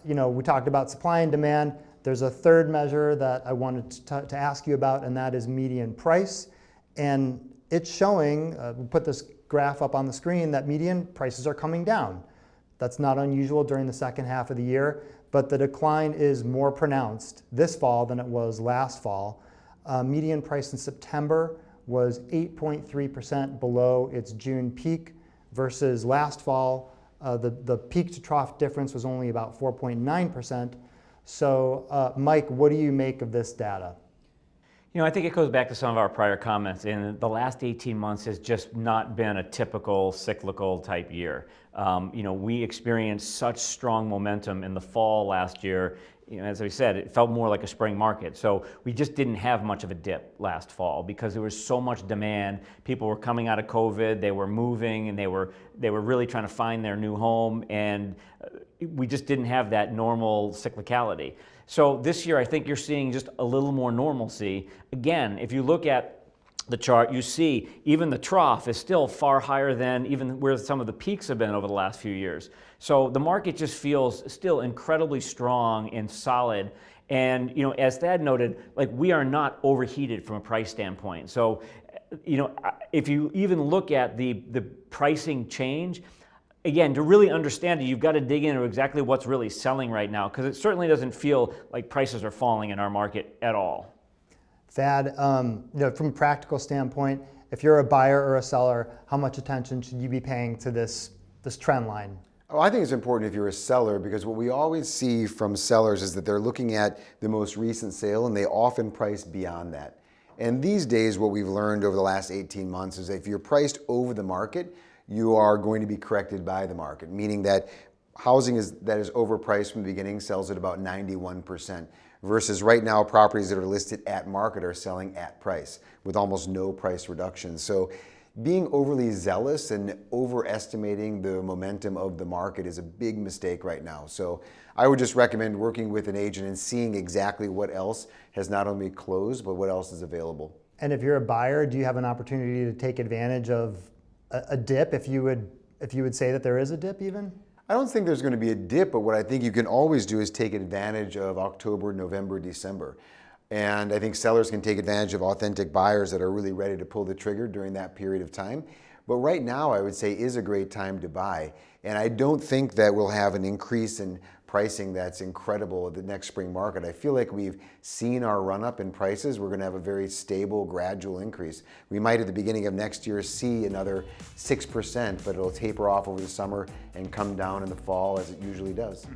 we talked about supply and demand. There's a third measure that I wanted to ask you about, and that is median price. And it's showing, we'll put this graph up on the screen, that median prices are coming down. That's not unusual during the second half of the year, but the decline is more pronounced this fall than it was last fall. Median price in September was 8.3% below its June peak versus last fall. The peak to trough difference was only about 4.9%. So Mike, what do you make of this data? I think it goes back to some of our prior comments. In the last 18 months has just not been a typical cyclical type year. We experienced such strong momentum in the fall last year. As we said, it felt more like a spring market. So we just didn't have much of a dip last fall because there was so much demand. People were coming out of COVID, they were moving, and they were really trying to find their new home, and we just didn't have that normal cyclicality. So this year, I think you're seeing just a little more normalcy. Again, if you look at the chart, you see even the trough is still far higher than even where some of the peaks have been over the last few years. So the market just feels still incredibly strong and solid. And as Thad noted, we are not overheated from a price standpoint. So if you even look at the pricing change, again, to really understand it, you've got to dig into exactly what's really selling right now, because it certainly doesn't feel like prices are falling in our market at all. Thad, from a practical standpoint, if you're a buyer or a seller, how much attention should you be paying to this trend line? Oh, I think it's important if you're a seller, because what we always see from sellers is that they're looking at the most recent sale and they often price beyond that. And these days, what we've learned over the last 18 months is that if you're priced over the market, you are going to be corrected by the market, meaning that housing that is overpriced from the beginning sells at about 91%, versus right now properties that are listed at market are selling at price with almost no price reduction. So being overly zealous and overestimating the momentum of the market is a big mistake right now. So I would just recommend working with an agent and seeing exactly what else has not only closed, but what else is available. And if you're a buyer, do you have an opportunity to take advantage of a dip, if you would say that there is a dip even? I don't think there's going to be a dip, but what I think you can always do is take advantage of October, November, December. And I think sellers can take advantage of authentic buyers that are really ready to pull the trigger during that period of time. But right now, I would say is a great time to buy. And I don't think that we'll have an increase in pricing that's incredible at the next spring market. I feel like we've seen our run up in prices. We're going to have a very stable, gradual increase. We might at the beginning of next year see another 6%, but it'll taper off over the summer and come down in the fall as it usually does.